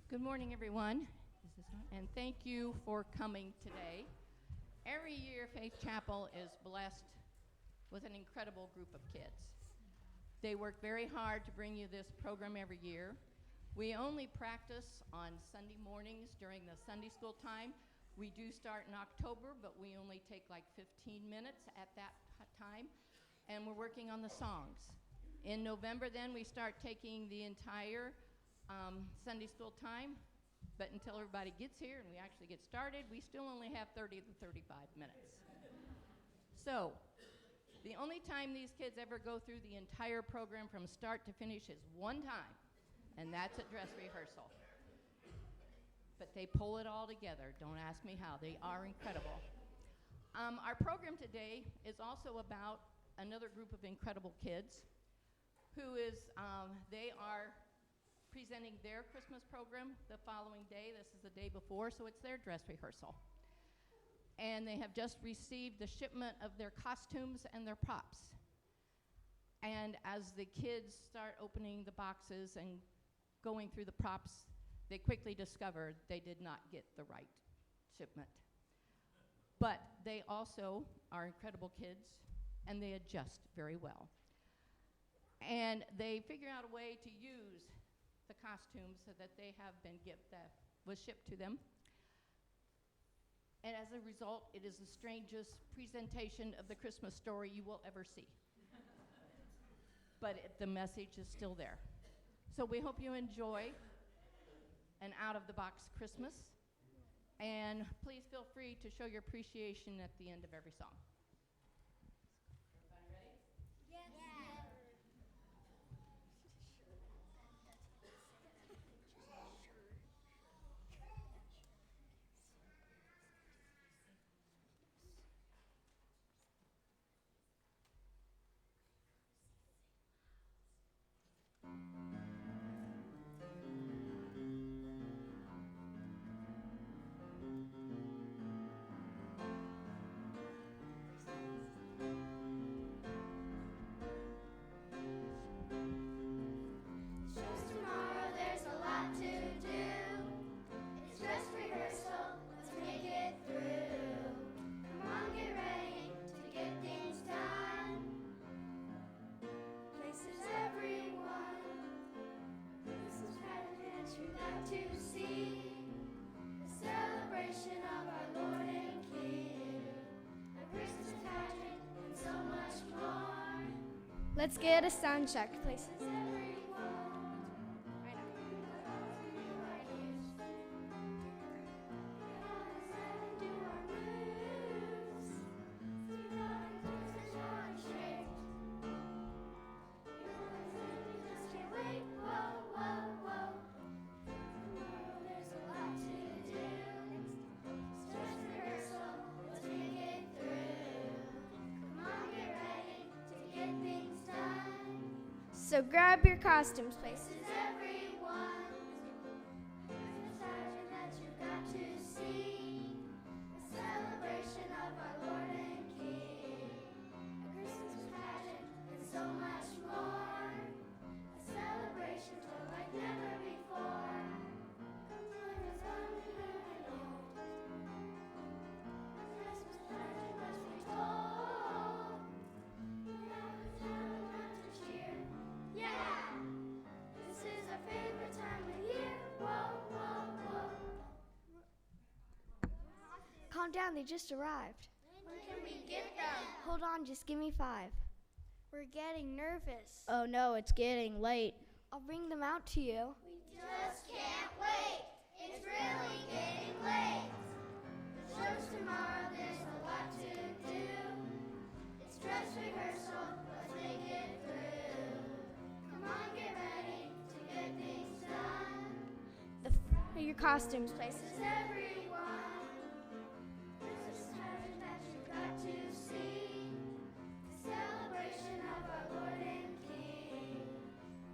Good morning, everyone. Is this on? And thank you for coming today. Every year, Faith Chapel is blessed with an incredible group of kids. They work very hard to bring you this program every year. We only practice on Sunday mornings during the Sunday school time. We do start in October, but we only take like 15 minutes at that time, and we're working on the songs. In November, then, we start taking the entire Sunday school time, but until everybody gets here and we actually get started, we still only have 30 to 35 minutes. So, the only time these kids ever go through the entire program from start to finish is one time, and that's at dress rehearsal. But they pull it all together. Don't ask me how. They are incredible. Our program today is also about another group of incredible kids who is, they are presenting their Christmas program the following day. This is the day before, so it's their dress rehearsal. And they have just received the shipment of their costumes and their props. And as the kids start opening the boxes and going through the props, they quickly discovered they did not get the right shipment. But they also are incredible kids, and they adjust very well. And they figure out a way to use the costumes so that they have been that was shipped to them. And as a result, it is the strangest presentation of the Christmas story you will ever see. But the message is still there. So we hope you enjoy an out-of-the-box Christmas. And please feel free to show your appreciation at the end of every song. Everybody ready? Yes. Let's get a sound check, please. So grab your costumes, please. Calm down, they just arrived. When can we get them? Hold on, just give me 5. We're getting nervous. Oh no, it's getting late. I'll bring them out to you. We just can't wait. It's really getting late. The show's tomorrow, there's a lot to do. It's dress rehearsal, let's make it through. Come on, get ready to get things done. Your costumes, please. This is everyone. This is pageant that you've got to see. The celebration of our Lord and King.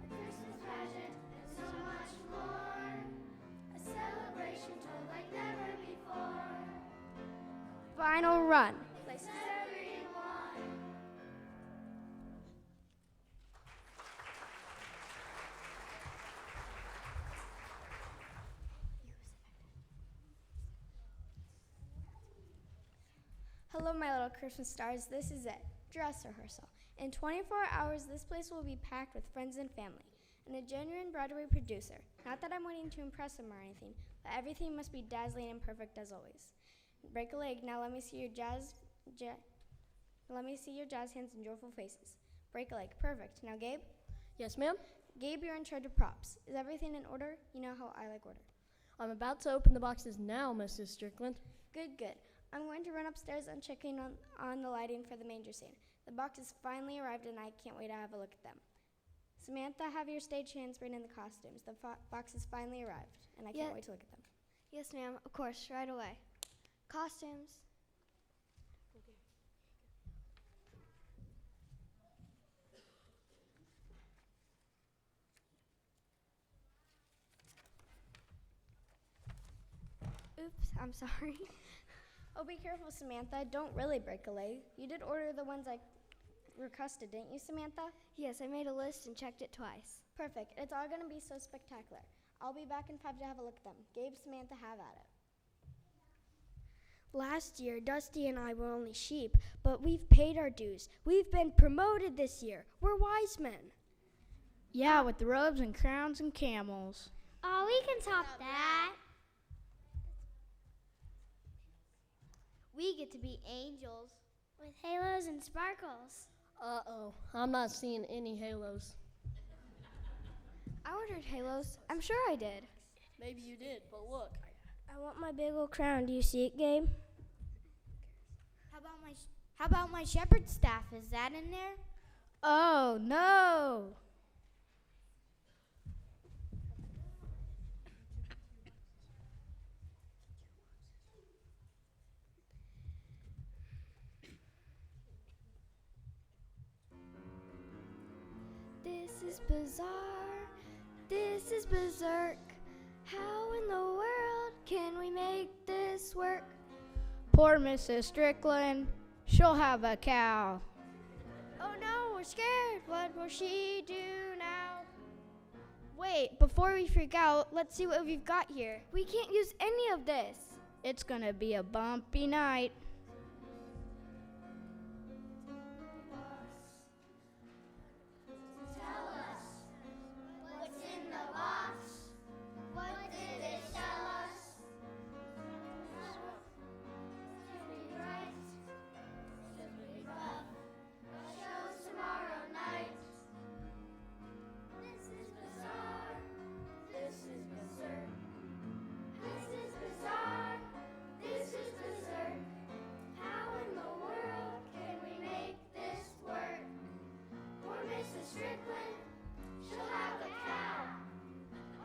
A Christmas pageant and so much more. A celebration told like never before. Final run. This is everyone. Hello, my little Christmas stars. This is it. Dress rehearsal. In 24 hours, this place will be packed with friends and family, and a genuine Broadway producer. Not that I'm waiting to impress him or anything, but everything must be dazzling and perfect as always. Break a leg. Now let me see your jazz hands and joyful faces. Break a leg. Perfect. Now, Gabe? Yes, ma'am? Gabe, you're in charge of props. Is everything in order? You know how I like order. I'm about to open the boxes now, Mrs. Strickland. Good, good. I'm going to run upstairs and check in on the lighting for the manger scene. The boxes finally arrived, and I can't wait to have a look at them. Samantha, have your stagehands bring in the costumes. The boxes finally arrived, and I can't wait to look at them. Yes, ma'am. Of course, right away. Costumes. Oops, I'm sorry. Oh, be careful, Samantha. Don't really break a leg. You did order the ones I requested, didn't you, Samantha? Yes, I made a list and checked it twice. Perfect. It's all going to be so spectacular. I'll be back in 5 to have a look at them. Gabe, Samantha, have at it. Last year, Dusty and I were only sheep, but we've paid our dues. We've been promoted this year. We're wise men. Yeah, with the robes and crowns and camels. Oh, we can top that. We get to be angels with halos and sparkles. Uh-oh, I'm not seeing any halos. I ordered halos. I'm sure I did. Maybe you did, but look. I want my big old crown. Do you see it, Gabe? How about my shepherd's staff? Is that in there? Oh, no. This is bizarre. This is berserk. How in the world can we make this work? Poor Mrs. Strickland. She'll have a cow. Oh no, we're scared. What will she do now? Wait, before we freak out, let's see what we've got here. We can't use any of this. It's gonna be a bumpy night. Tell us what's in the box. What did it tell us? Should be bright, should be rough. Shows tomorrow night. This is bizarre. This is berserk. This is bizarre. This is berserk. How in the world can we make this work? Poor Mrs. Strickland, she'll have a cow.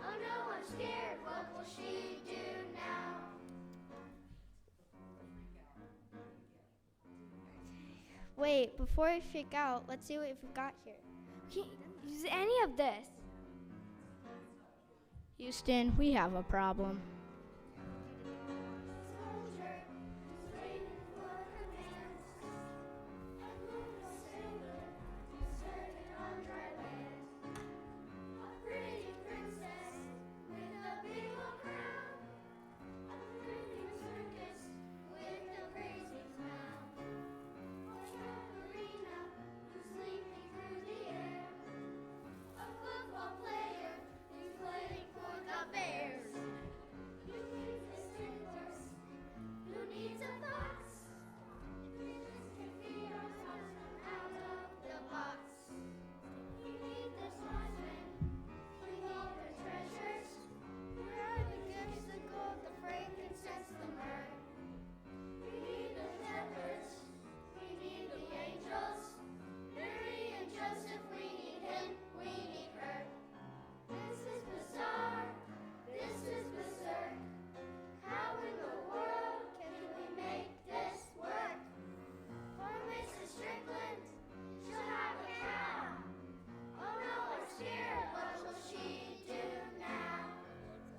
Oh no, I'm scared. What will she do now? Wait, before we freak out, let's see what we've got here. We can't use any of this. Houston, we have a problem. Soldier is waiting for commands. A moon of silver deserted on dry land. A pretty princess with a big old crown. A pretty circus with a crazy clown. A ballerina who's leaping through the air. A football player who's playing for the Bears. Who needs a stimulus? Who needs a box? We just can feed ourselves out of the box. We need the swordsman. We need the treasures. Where are the gifts, the gold, the frankincense, the myrrh? We need the shepherds. We need the angels. Mary and Joseph, we need him. We need her. This is bizarre. This is berserk. How in the world can we make this work? Poor Mrs. Strickland, she'll have a cow. Oh no, I'm scared. What will she do now?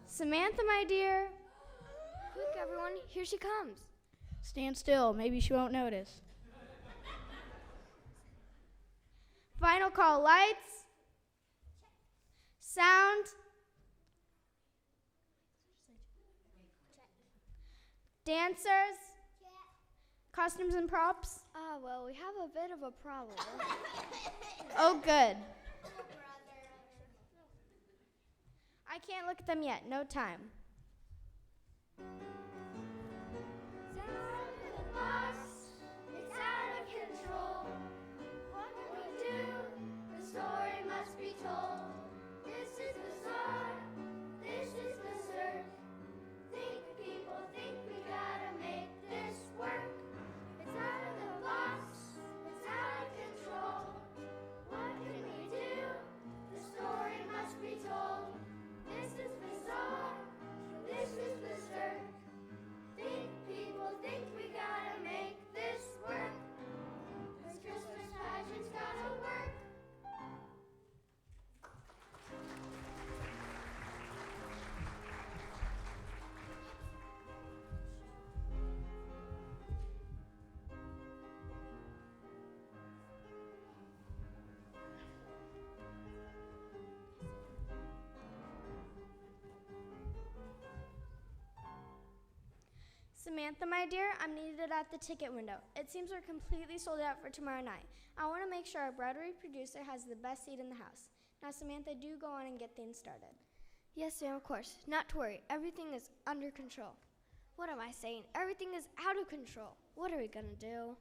Samantha, my dear. Quick, everyone, here she comes. Stand still, maybe she won't notice. Final call, lights, sound, dancers, Costumes and props? Well, we have a bit of a problem. Oh, good. I can't look at them yet. No time. It's out of the box. It's out of control. What can we do? The story must be told. This is bizarre. This is berserk. Think, people, think we gotta make this work. It's out of the box. It's out of control. What can we do? The story must be told. This is bizarre. This is berserk. Think, people, think we gotta make this work. This Christmas pageant's gotta work. Samantha, my dear, I'm needed at the ticket window. It seems we're completely sold out for tomorrow night. I want to make sure our Broadway producer has the best seat in the house. Now, Samantha, do go on and get things started. Yes, ma'am, of course. Not to worry. Everything is under control. What am I saying? Everything is out of control. What are we going to do?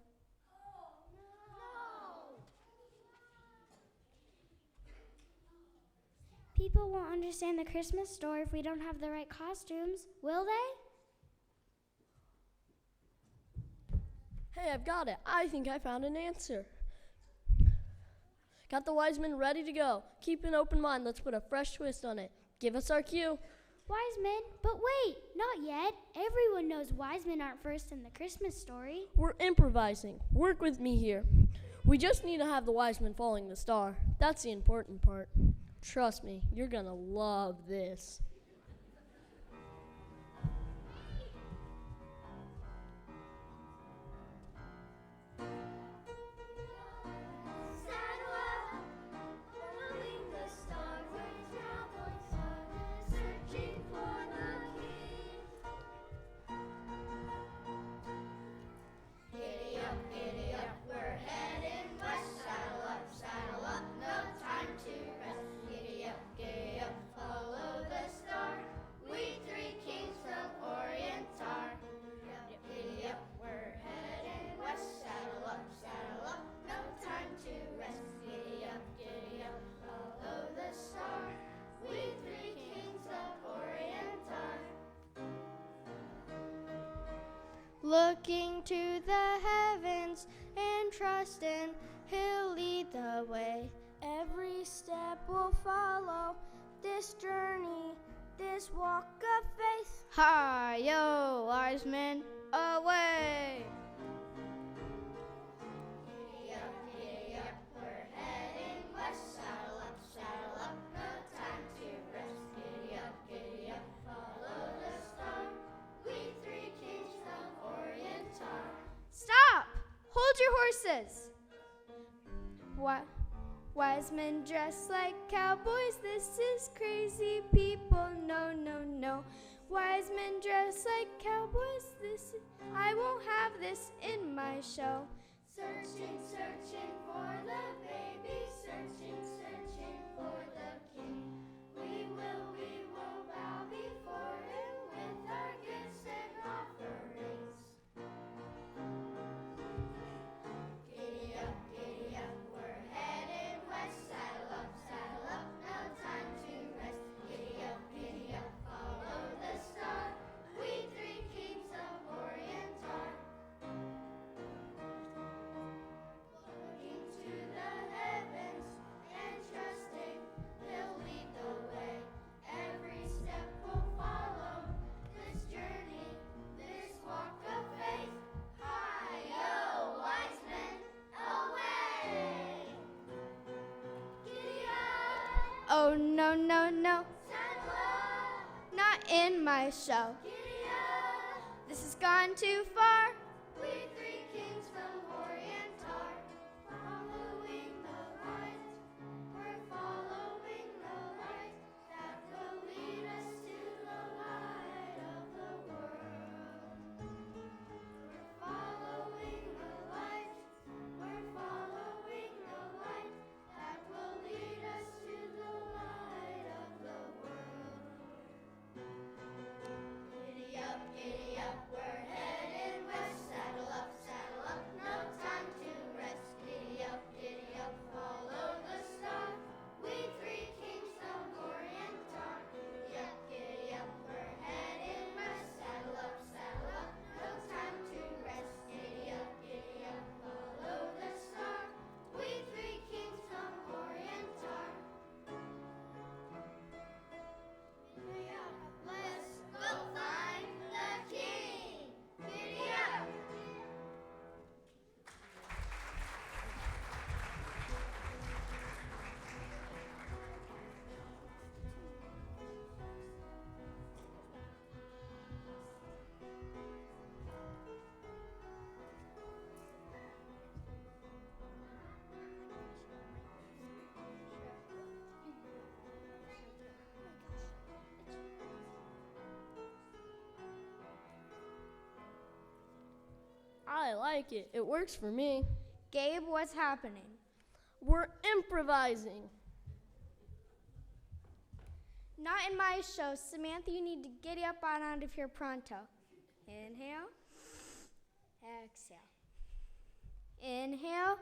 People won't understand the Christmas story if we don't have the right costumes, will they? Hey, I've got it. I think I found an answer. Got the wise men ready to go. Keep an open mind. Let's put a fresh twist on it. Give us our cue. Wise men? But wait, not yet. Everyone knows wise men aren't first in the Christmas story. We're improvising. Work with me here. We just need to have the wise men following the star. That's the important part. Trust me, you're gonna love this. Saddle up, following the star, we're traveling far, searching for the king. Giddy up, we're heading west. Saddle up, no time to rest. Giddy up, follow the star. We three kings from Orient are. Giddy up, we're heading west. Saddle up, no time to rest. Giddy up, follow the star. We three kings of Orient are. Looking to the heavens and trusting He'll lead the way. Every step will follow this journey, this walk of faith. Hi-yo, wise men, away! Giddy up, we're heading west. Saddle up, no time to rest. Giddy up, follow the star. We three kings from Orient are. Stop! Hold your horses! Wise men dressed like cowboys, this is crazy people, no, no, no. Wise men dressed like cowboys, I won't have this in my show. Searching for the baby, searching for the king. We will bow before him with our gifts and offerings. Giddy up, we're heading west. Saddle up, no time to rest. Giddy up, follow the star. We three kings of Orient are. Looking to the heavens and trusting He'll lead the way. Every step will follow this journey, this walk of faith. Hi-yo, wise men, away! Giddy up, Oh, no, no, no, saddle up, not in my show. giddy up. This has gone too far. We three kings from Orient are following the light. We're following the light that will lead us to the light of the world. We're following I like it. It works for me. Gabe, what's happening? We're improvising. Not in my show. Samantha, you need to giddy up on out of here pronto. Inhale. Exhale. Inhale.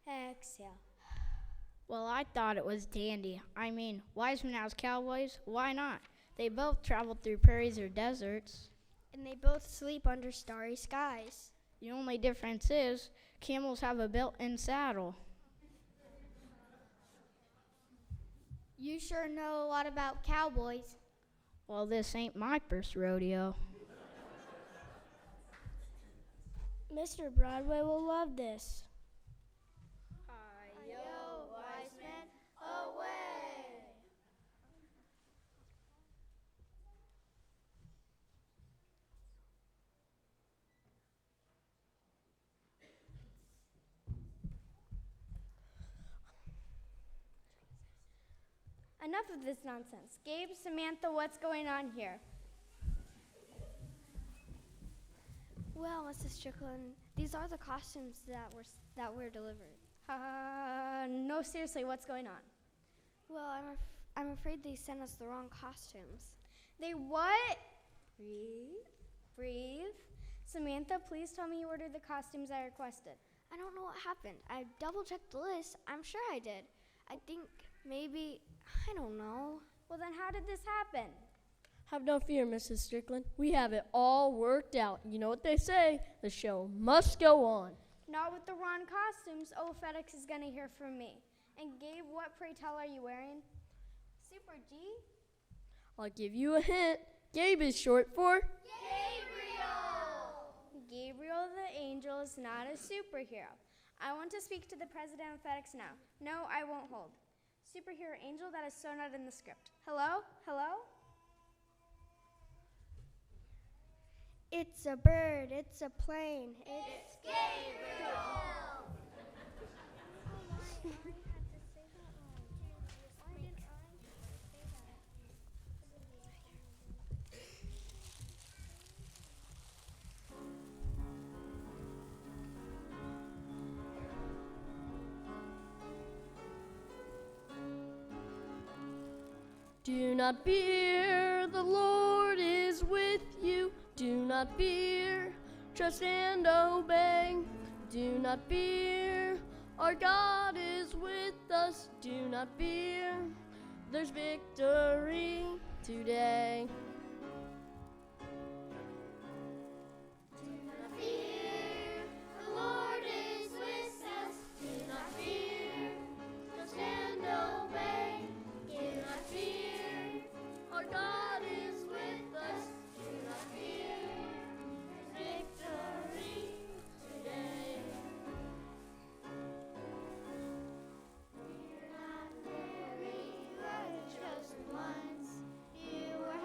Exhale. Well, I thought it was dandy. I mean, Wiseman has cowboys. Why not? They both traveled through prairies or deserts. And they both sleep under starry skies. The only difference is camels have a built-in saddle. You sure know a lot about cowboys. Well, this ain't my first rodeo. Mr. Broadway will love this. Hi-yo, Wiseman, away! Enough of this nonsense. Gabe, Samantha, what's going on here? Well, Mrs. Strickland, these are the costumes that were delivered. No, seriously, what's going on? Well, I'm afraid they sent us the wrong costumes. They what? Breathe. Breathe. Samantha, please tell me you ordered the costumes I requested. I don't know what happened. I double-checked the list. I'm sure I did. I think maybe, I don't know. Well, then how did this happen? Have no fear, Mrs. Strickland. We have it all worked out. You know what they say, the show must go on. Not with the wrong costumes. Oh, FedEx is going to hear from me. And Gabe, what, pray tell, are you wearing? Super G? I'll give you a hint. Gabe is short for Gabriel the Angel is not a superhero. I want to speak to the president of FedEx now. No, I won't hold. Superhero Angel, that is so not in the script. Hello? Hello? It's a bird. It's a plane. It's Gabriel! Do not fear, the Lord is with you. Do not fear, trust and obey. Do not fear, our God is with us. Do not fear, there's victory today. Fear, the Lord is with us. Do not fear, trust and obey. Do not fear, Our God is with us. do not fear. There's victory today. We're not very chosen ones. You were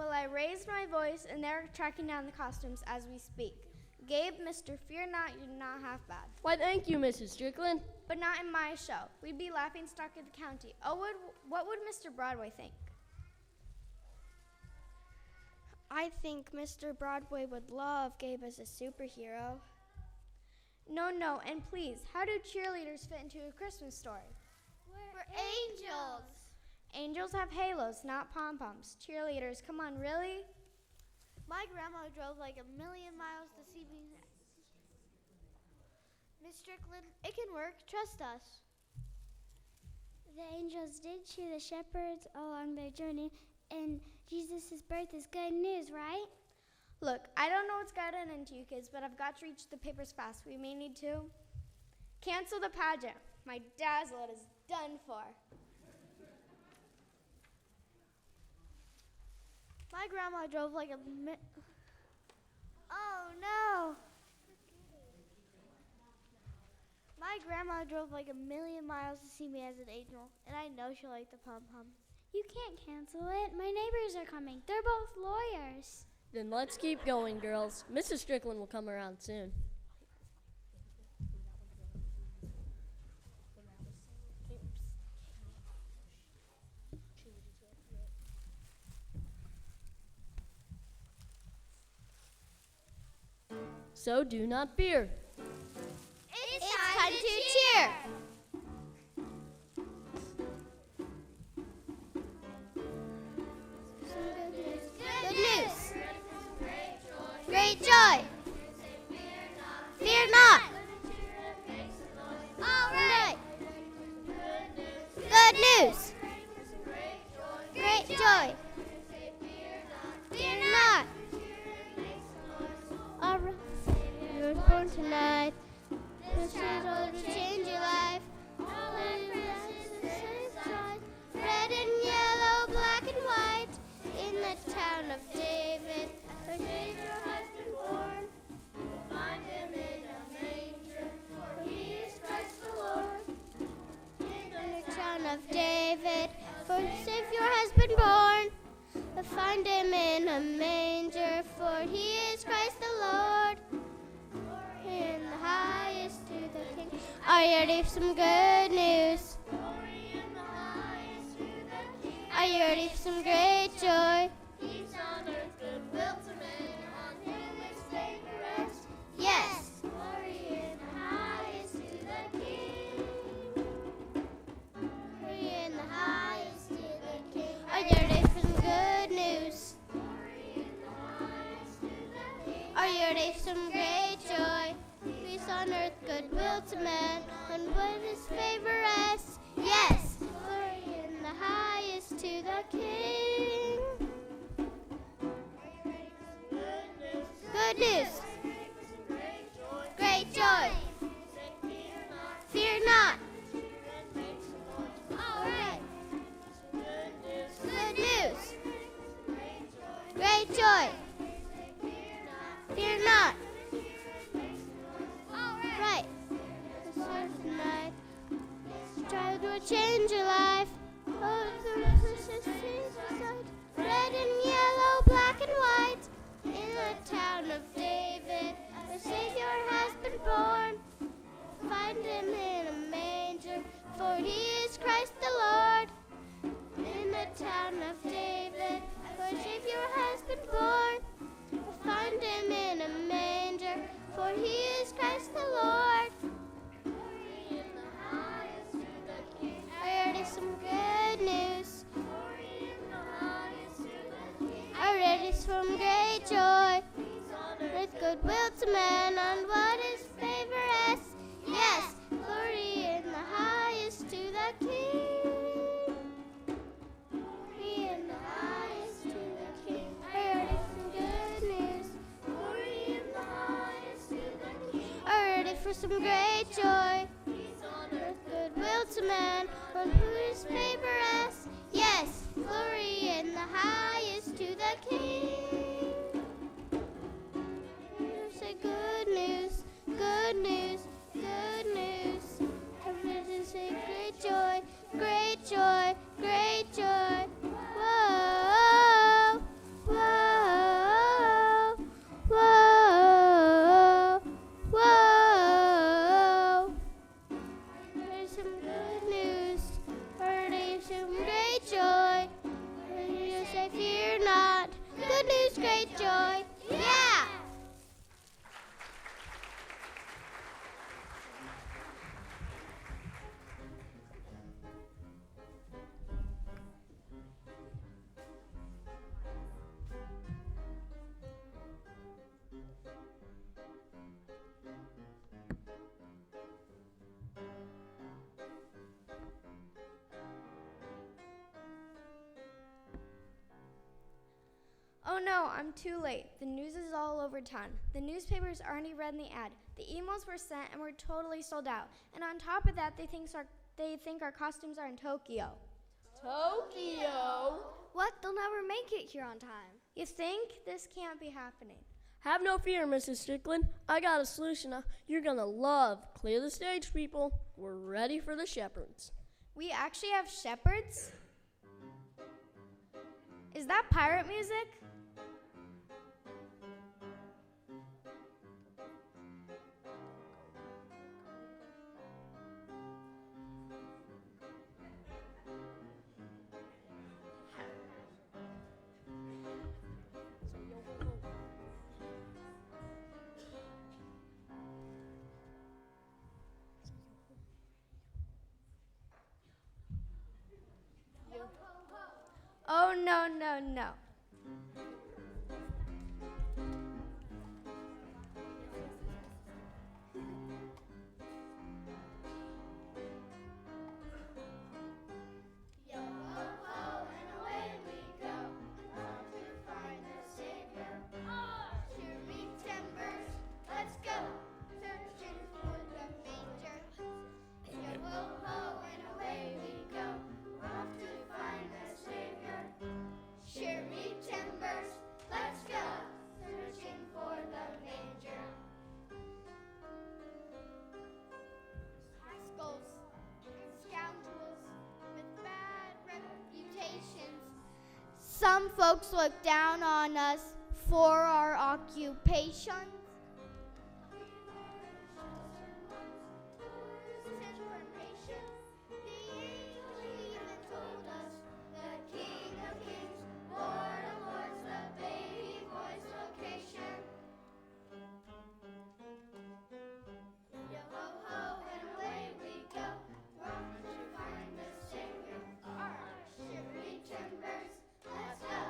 Well, I raised my voice, and they're tracking down the costumes as we speak. Gabe, Mr. Fear Not, you're not half bad. Why, thank you, Mrs. Strickland. But not in my show. We'd be laughing stock of the county. Oh, what would Mr. Broadway think? I think Mr. Broadway would love Gabe as a superhero. No, and please, how do cheerleaders fit into a Christmas story? We're angels. Angels have halos, not pom-poms. Cheerleaders, come on, really? My grandma drove like 1,000,000 miles to see me. Miss Strickland, it can work. Trust us. The angels did cheer the shepherds along their journey, and Jesus' birth is good news, right? Look, I don't know what's gotten into you kids, but I've got to reach the papers fast. We may need to cancel the pageant. My Dazzle is done for. My grandma drove like Oh no! My grandma drove like 1,000,000 miles to see me as an angel, and I know she'll like the pom-poms. You can't cancel it. My neighbors are coming. They're both lawyers. Then let's keep going, girls. Mrs. Strickland will come around soon. So do not fear. It's time to cheer! Good news! Great joy! Fear not! All right! Good news! Great joy! Fear not! All right. You were born tonight. This shadow to change your life. Red and yellow, black and white. In the town of David, a Savior has been born. Find him in a manger, for he is Christ the Lord. In the town of David, for a Savior has been born. Find him in a manger, for he is Christ the Lord. In the highest to the King. Are you ready for some good news? Are you ready for some great joy? Peace on earth, goodwill to men, on whom his favor rests. Yes. Glory in the highest to the King. Glory in the highest to the King. Are you ready for some good news? Glory in the highest to the King. Are you ready for some great joy? Peace on earth, goodwill to men, on what his favor rests. Yes. Glory in the highest to the King. Good news. Great joy. Fear not. All right. Good news. Great joy. Fear not. All right. Tonight, child will change your life. Oh, the precious sight. Red and yellow, black and white. In the town of David, a Savior has been born. Find him in a manger, for he is Christ the Lord. In the town of David, a Savior has been born. Find him in a manger, for he is Christ the Lord. In the highest to the King. Are you ready for some good news? Are you ready for some great joy? With goodwill to man, on what his favor rests. Yes, glory in the highest to the King. Glory in the highest to the King. Are you ready for some good news? Glory in the highest to the King. Are you ready for some great joy? With goodwill to man, on whose favor rests. Yes, glory in the highest to the King. Say good news, good news, good news. Everybody say great joy, great joy, great joy. Whoa, whoa. produce great joy. Yeah! Oh no, I'm too late. The news is all over town. The newspapers already read the ad. The emails were sent and we're totally sold out. And on top of that, they think our costumes are in Tokyo. Tokyo? What? They'll never make it here on time. You think? This can't be happening. Have no fear, Mrs. Strickland. I got a solution you're gonna love. Clear the stage, people. We're ready for the shepherds. We actually have shepherds? Is that pirate music? Oh, no, no, no. Yo ho ho, and away we go, off to find the Savior. Here be timbers, let's go, searching for the manger. Yo ho ho, and away we go, off to find the Savior. Here be timbers, let's go, searching for the manger. Rascals and scoundrels with bad reputations. Some folks look down on us for our occupations. The angel even told us the King of Kings, Lord of Lords, the baby boy's location. Yo ho ho, and away we go, off to find the Savior. Our shivery timbers, let's go,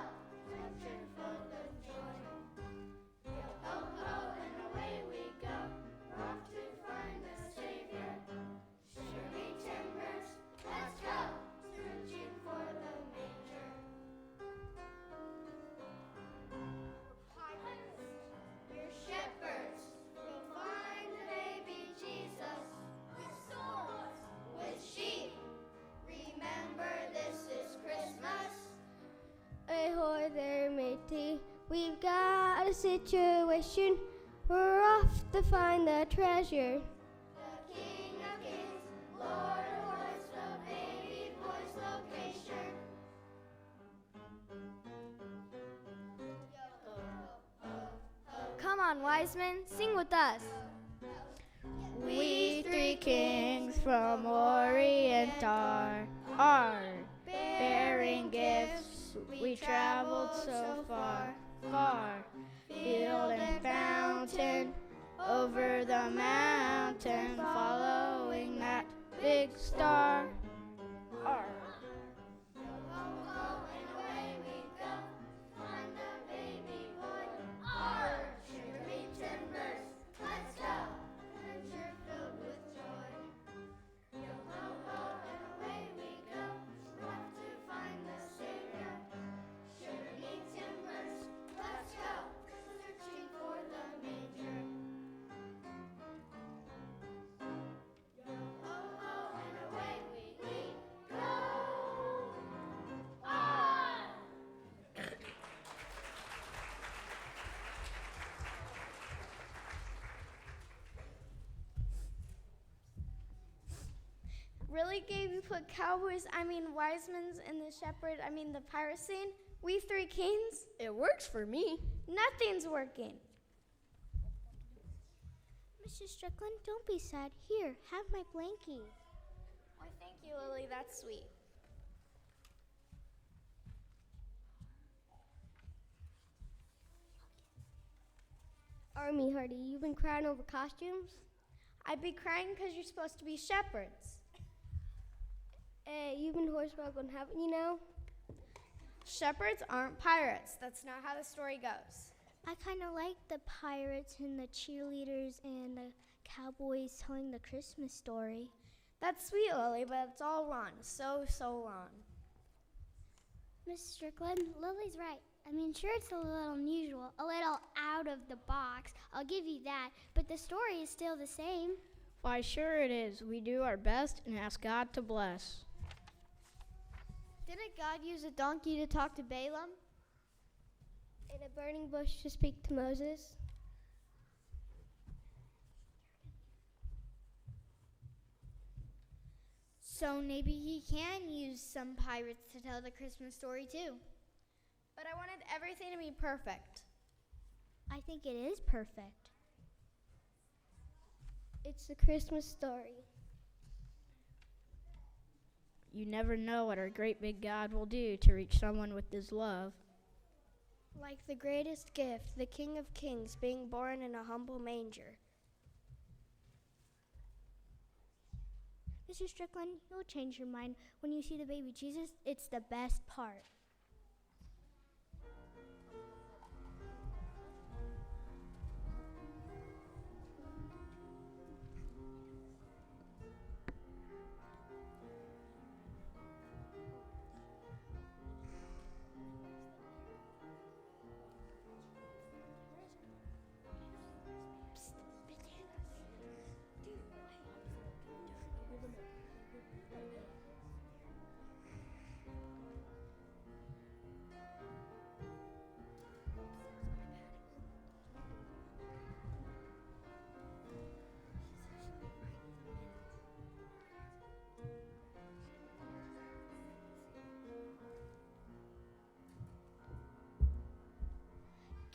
searching for the joy. Yo ho ho, and away we go, off to find the Savior. Shivery timbers, let's go, searching for the manger. Pirates, we're shepherds, we'll find the baby Jesus. With swords, with sheep, remember this is Christmas. Ahoy there, matey. We've got a situation. We're off to find the treasure. The King of Kings, Lord of Lords, the baby boy's location. Come on, wise men, sing with us. We three kings from Orient are bearing gifts. We traveled so far, far, field and fountain, over the mountain, following that big star. Arr. Yo ho ho, and away we go, find the baby boy. Our shivery timbers, let's go, adventure filled with joy. Yo ho ho, and away we go, off to find the Savior. Shivery timbers, let's go, searching for the manger. Yo ho ho, and away we go. On! Really, Gabe, you put wise men's in the shepherd, the pirate scene? We three kings? It works for me. Nothing's working. Mrs. Strickland, don't be sad. Here, have my blankie. Why, thank you, Lily. That's sweet. Army Hardy, you've been crying over costumes? I'd be crying because you're supposed to be shepherds. Hey, you've been hornswoggled, haven't you now? Shepherds aren't pirates. That's not how the story goes. I kind of like the pirates and the cheerleaders and the cowboys telling the Christmas story. That's sweet, Lily, but it's all wrong. So wrong. Miss Strickland, Lily's right. I mean, sure, it's a little unusual, a little out of the box. I'll give you that. But the story is still the same. Why, sure it is. We do our best and ask God to bless. Didn't God use a donkey to talk to Balaam? And a burning bush to speak to Moses? So maybe he can use some pirates to tell the Christmas story too. But I wanted everything to be perfect. I think it is perfect. It's the Christmas story. You never know what our great big God will do to reach someone with his love. Like the greatest gift, the King of Kings being born in a humble manger. Mr. Strickland, you'll change your mind when you see the baby Jesus. It's the best part.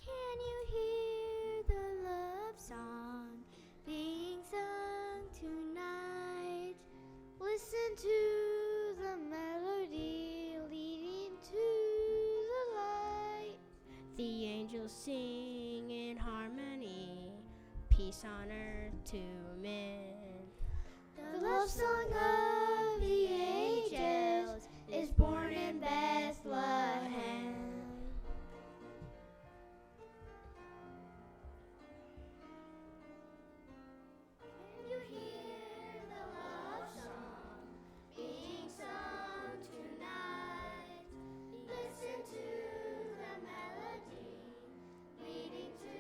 Can you hear the love song being sung tonight? Listen to the melody leading to the light. The angels sing in harmony, peace on earth to men. The love song of the angels is born in Bethlehem. Can you hear the love song being sung tonight? Listen to the melody leading to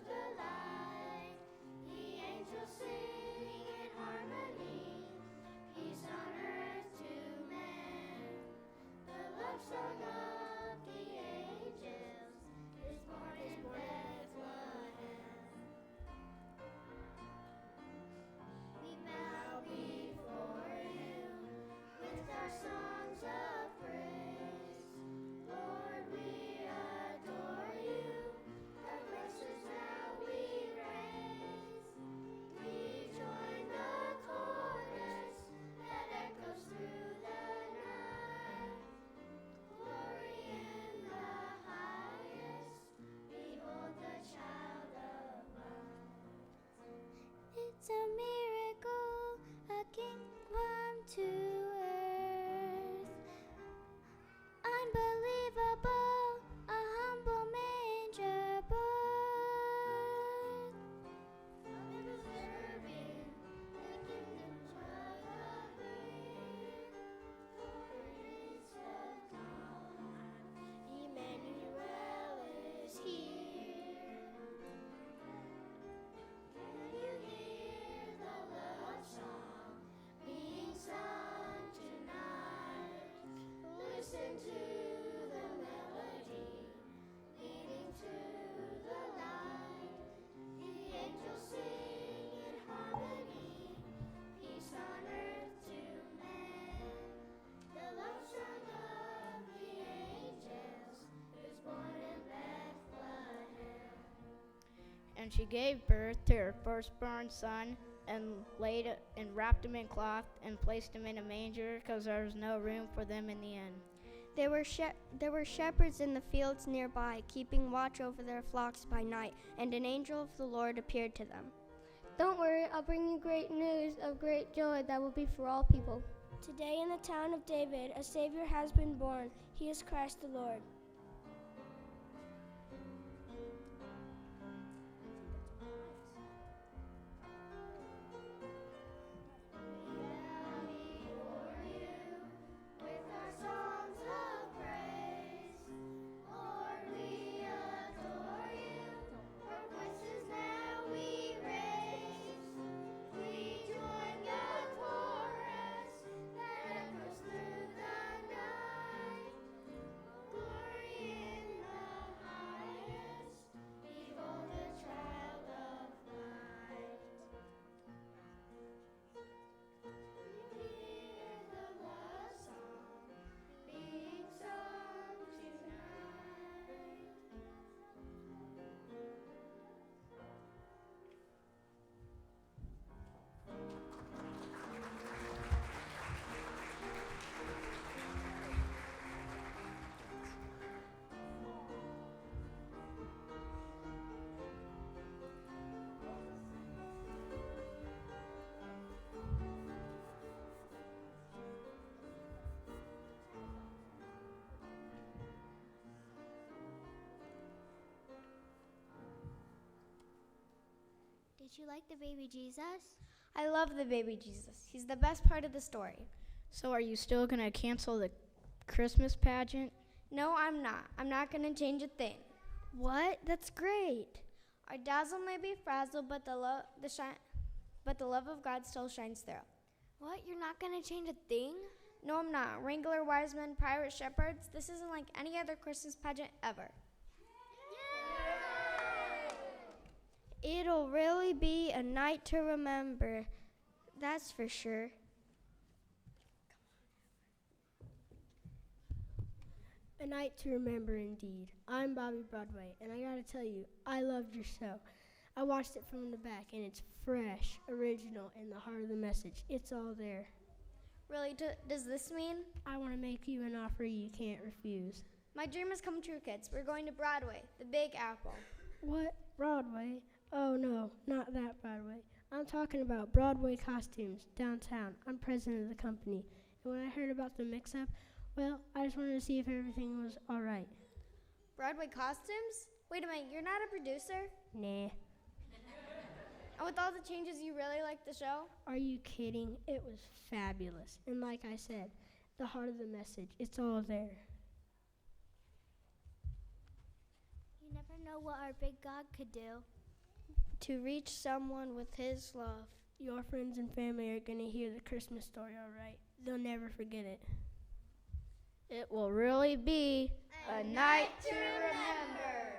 the light. The angels sing in harmony, peace on earth to men. The love song of the angels is born in Bethlehem. We bow before you with our songs of praise. Lord, we adore you. Our voices now we raise. We join the chorus that echoes through the night. Glory in the highest. Behold the child of light. It's a miracle, a king come to earth. Unbelievable, a humble manger birth. Observing the kingdom's royal birth. For it's the dawn. Emmanuel is here. Can you hear the love song being sung tonight? Listen to the melody leading to the light. The angels sing in harmony, peace on earth to men. The love song of the angels is born in Bethlehem. And she gave birth to her firstborn son and wrapped him in cloth and placed him in a manger because there was no room for them in the inn. There were shepherds in the fields nearby, keeping watch over their flocks by night, and an angel of the Lord appeared to them. Don't worry, I'll bring you great news of great joy that will be for all people. Today in the town of David, a Savior has been born. He is Christ the Lord. Did you like the baby Jesus? I love the baby Jesus. He's the best part of the story. So are you still going to cancel the Christmas pageant? No, I'm not. I'm not going to change a thing. What? That's great. Our dazzle may be frazzled, but the love of God still shines through. What? You're not going to change a thing? No, I'm not. Wrangler, wise men, pirate, shepherds. This isn't like any other Christmas pageant ever. It'll really be a night to remember. That's for sure. A night to remember indeed. I'm Bobby Broadway, and I gotta tell you, I loved your show. I watched it from the back, and it's fresh, original, and the heart of the message. It's all there. Really, does this mean? I want to make you an offer you can't refuse. My dream has come true, kids. We're going to Broadway, the Big Apple. What? Broadway? Oh no, not that Broadway. I'm talking about Broadway costumes downtown. I'm president of the company. And when I heard about the mix-up, well, I just wanted to see if everything was all right. Broadway costumes? Wait a minute, you're not a producer? Nah. And with all the changes, you really like the show? Are you kidding? It was fabulous. And like I said, the heart of the message, it's all there. You never know what our big God could do. To reach someone with his love. Your friends and family are going to hear the Christmas story all right. They'll never forget it. It will really be A night to remember.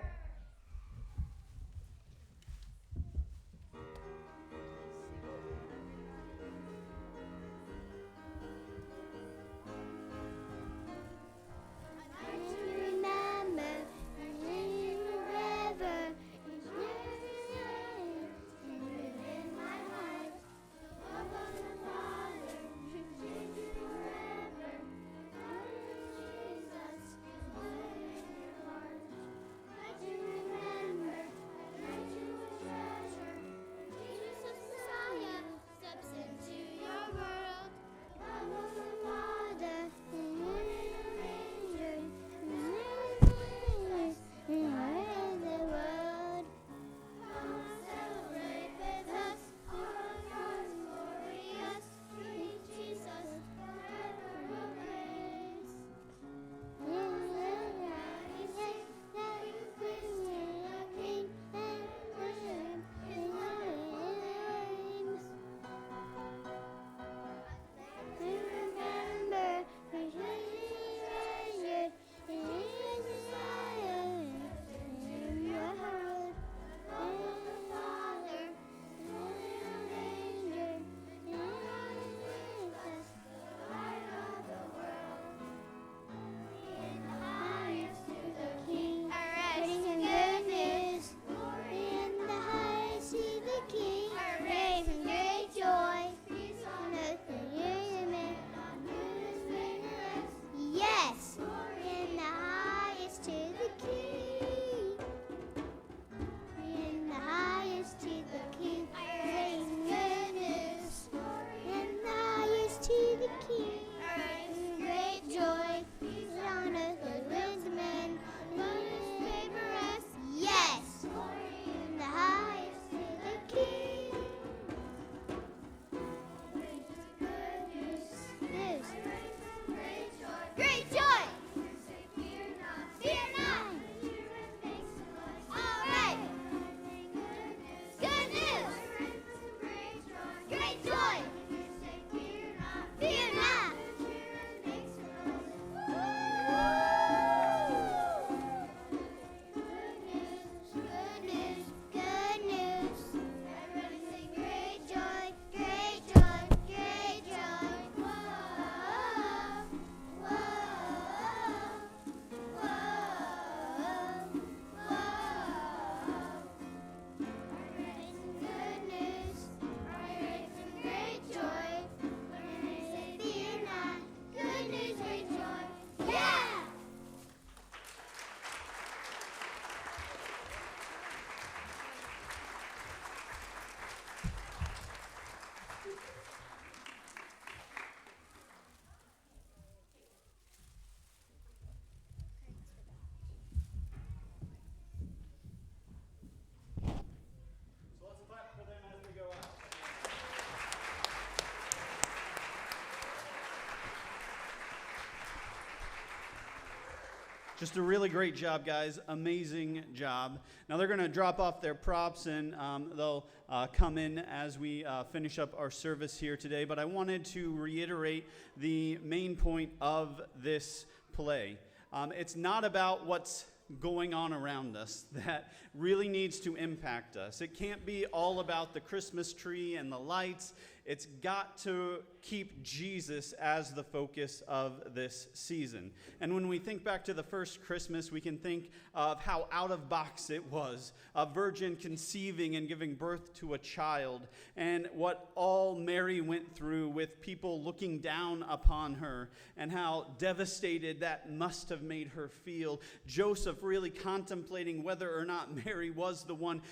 Just a really great job, guys. Amazing job. Now they're going to drop off their props and they'll come in as we finish up our service here today. But I wanted to reiterate the main point of this play. It's not about what's going on around us that really needs to impact us. It can't be all about the Christmas tree and the lights. It's got to keep Jesus as the focus of this season. And when we think back to the first Christmas, we can think of how out of box it was. A virgin conceiving and giving birth to a child. And what all Mary went through with people looking down upon her. And how devastated that must have made her feel. Joseph really contemplating whether or not Mary was the one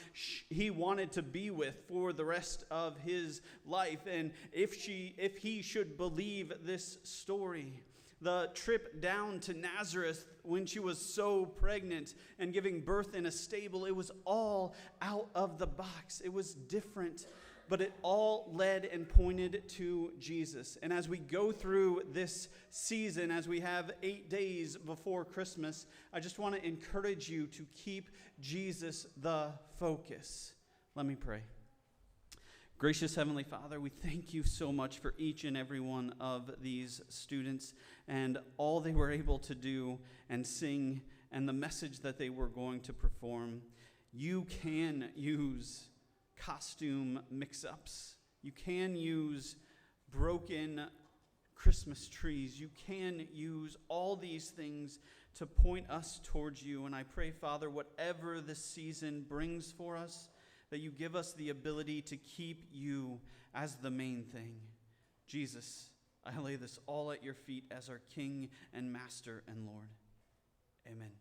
he wanted to be with for the rest of his life. And if he should believe this story. The trip down to Nazareth when she was so pregnant and giving birth in a stable, it was all out of the box. It was different, but it all led and pointed to Jesus. And as we go through this season, as we have 8 days before Christmas, I just want to encourage you to keep Jesus the focus. Let me pray. Gracious Heavenly Father, we thank you so much for each and every one of these students and all they were able to do and sing and the message that they were going to perform. You can use costume mix-ups. You can use broken Christmas trees. You can use all these things to point us towards you. And I pray, Father, whatever this season brings for us, that you give us the ability to keep you as the main thing. Jesus, I lay this all at your feet as our King and Master and Lord. Amen.